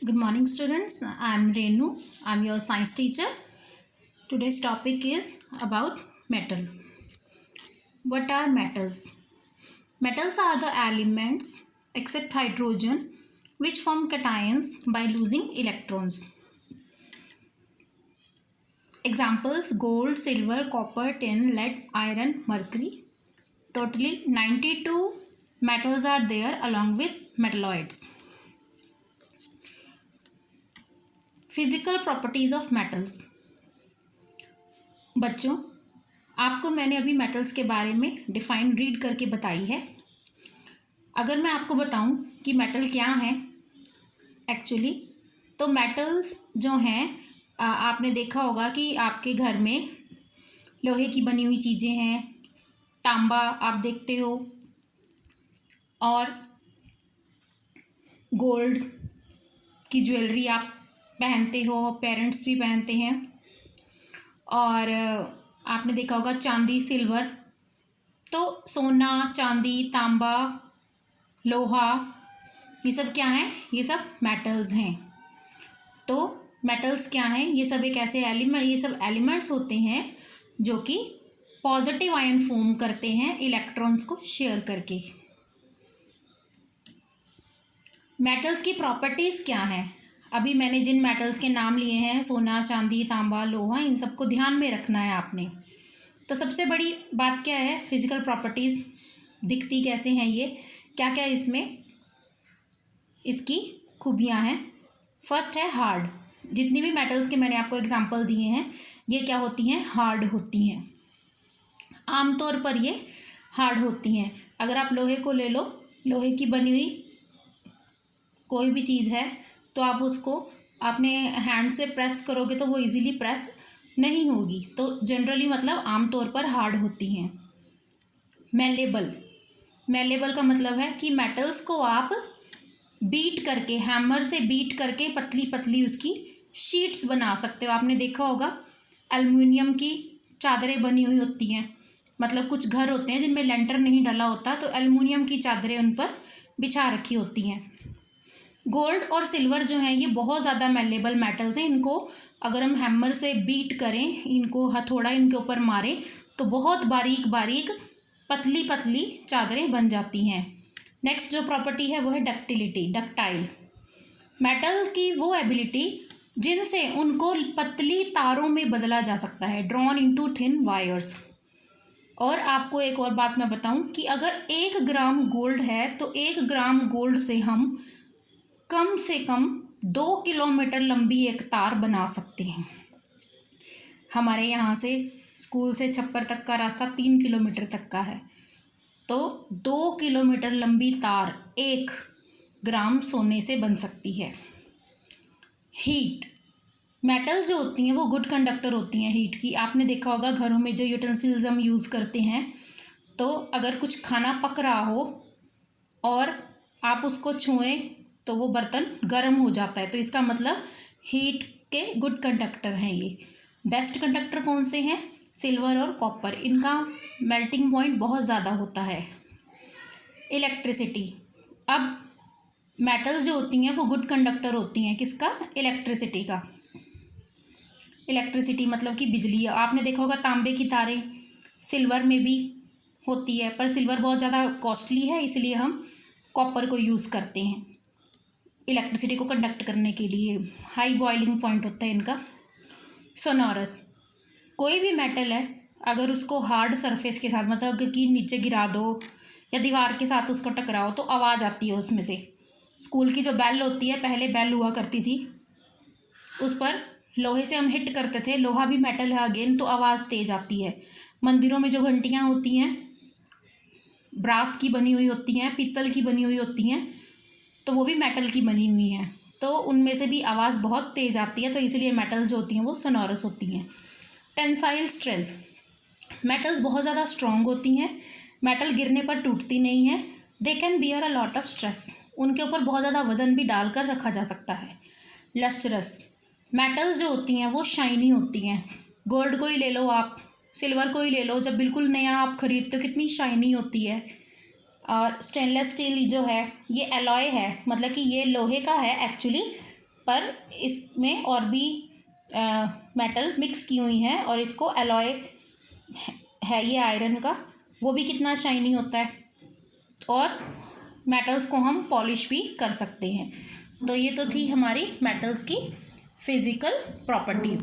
Good morning, students. I am Renu. I am your science teacher. Today's topic is about metal. What are metals? Metals are the elements, except hydrogen, which form cations by losing electrons. Examples: gold, silver, copper, tin, lead, iron, mercury. Totally 92 metals are there along with metalloids. Physical properties of metals. बच्चों, आपको मैंने अभी metals के बारे में define read करके बताई है। अगर मैं आपको बताऊं कि मेटल क्या है एक्चुअली, तो मेटल्स जो हैं आपने देखा होगा कि आपके घर में लोहे की बनी हुई चीज़ें हैं, तांबा आप देखते हो, और गोल्ड की ज्वेलरी आप पहनते हो, पेरेंट्स भी पहनते हैं। और आपने देखा होगा चांदी, सिल्वर। तो सोना, चांदी, तांबा, लोहा, ये सब क्या हैं? ये सब मेटल्स हैं। तो मेटल्स क्या हैं? ये सब एक ऐसे ये सब एलिमेंट्स होते हैं जो कि पॉजिटिव आयन फॉर्म करते हैं इलेक्ट्रॉन्स को शेयर करके। मेटल्स की प्रॉपर्टीज़ क्या हैं? अभी मैंने जिन मेटल्स के नाम लिए हैं, सोना, चांदी, तांबा, लोहा, इन सबको ध्यान में रखना है आपने। तो सबसे बड़ी बात क्या है? फिजिकल प्रॉपर्टीज़ दिखती कैसे हैं, ये क्या क्या इसमें इसकी खूबियाँ हैं। फर्स्ट है हार्ड। जितनी भी मेटल्स के मैंने आपको एग्जांपल दिए हैं, ये क्या होती हैं? हार्ड होती हैं। आमतौर पर ये हार्ड होती हैं। अगर आप लोहे को ले लो, लोहे की बनी हुई कोई भी चीज़ है, तो आप उसको अपने हैंड से प्रेस करोगे तो वो इजीली प्रेस नहीं होगी। तो जनरली मतलब आमतौर पर हार्ड होती हैं। मेलेबल का मतलब है कि मेटल्स को आप बीट करके, हैमर से बीट करके पतली पतली उसकी शीट्स बना सकते हो। आपने देखा होगा एल्युमिनियम की चादरें बनी हुई होती हैं। मतलब कुछ घर होते हैं जिनमें लेंटर नहीं डला होता, तो एल्युमिनियम की चादरें उन पर बिछा रखी होती हैं। गोल्ड और सिल्वर जो हैं, ये बहुत ज़्यादा मेलेबल मेटल्स हैं। इनको अगर हम हैमर से बीट करें, इनको हथौड़ा इनके ऊपर मारें, तो बहुत बारीक बारीक पतली पतली चादरें बन जाती हैं। नेक्स्ट जो प्रॉपर्टी है वो है डक्टाइल। मेटल की वो एबिलिटी जिनसे उनको पतली तारों में बदला जा सकता है, ड्रॉन इनटू थिन वायर्स। और आपको एक और बात मैं बताऊं कि अगर 1 ग्राम गोल्ड है, तो 1 ग्राम गोल्ड से हम कम से कम 2 किलोमीटर लंबी एक तार बना सकते हैं। हमारे यहाँ से स्कूल से छप्पर तक का रास्ता 3 किलोमीटर तक का है, तो 2 किलोमीटर लंबी तार 1 ग्राम सोने से बन सकती है। हीट। मेटल्स जो होती हैं वो गुड कंडक्टर होती हैं हीट की। आपने देखा होगा घरों में जो यूटेंसिल्स हम यूज़ करते हैं, तो अगर कुछ खाना पक रहा हो और आप उसको छुएं तो वो बर्तन गर्म हो जाता है, तो इसका मतलब हीट के गुड कंडक्टर हैं ये। बेस्ट कंडक्टर कौन से हैं? सिल्वर और कॉपर। इनका मेल्टिंग पॉइंट बहुत ज़्यादा होता है। इलेक्ट्रिसिटी। अब मेटल्स जो होती हैं वो गुड कंडक्टर होती हैं किसका? इलेक्ट्रिसिटी का। इलेक्ट्रिसिटी मतलब कि बिजली। आपने देखा होगा तांबे की तारें सिल्वर में भी होती है, पर सिल्वर बहुत ज़्यादा कॉस्टली है, इसलिए हम कॉपर को यूज़ करते हैं इलेक्ट्रिसिटी को कंडक्ट करने के लिए। हाई बॉइलिंग पॉइंट होता है इनका। सोनोरस। कोई भी मेटल है, अगर उसको हार्ड सरफेस के साथ, मतलब कि नीचे गिरा दो या दीवार के साथ उसको टकराओ, तो आवाज़ आती है उसमें से। स्कूल की जो बेल होती है, पहले बेल हुआ करती थी, उस पर लोहे से हम हिट करते थे। लोहा भी मेटल है अगेन, तो आवाज़ तेज़ आती है। मंदिरों में जो घंटियाँ होती हैं, ब्रास की बनी हुई होती हैं, पीतल की बनी हुई होती हैं, तो वो भी मेटल की बनी हुई हैं, तो उनमें से भी आवाज़ बहुत तेज़ आती है, तो इसलिए मेटल्स जो होती हैं वो सोनोरस होती हैं। Tensile strength. मेटल्स बहुत ज़्यादा स्ट्रॉन्ग होती हैं। मेटल गिरने पर टूटती नहीं है। They can bear a lot of stress. उनके ऊपर बहुत ज़्यादा वज़न भी डालकर रखा जा सकता है। लस्ट्रस। मेटल्स जो होती हैं वो शाइनी होती हैं। गोल्ड को ही ले लो आप, सिल्वर को ही ले लो, जब बिल्कुल नया आप खरीदते हो कितनी शाइनी होती है। और स्टेनलेस स्टील जो है ये एलॉय है, मतलब कि ये लोहे का है एक्चुअली, पर इसमें और भी मेटल मिक्स की हुई हैं और इसको एलॉय है ये आयरन का, वो भी कितना शाइनी होता है। और मेटल्स को हम पॉलिश भी कर सकते हैं। तो ये तो थी हमारी मेटल्स की फिज़िकल प्रॉपर्टीज़।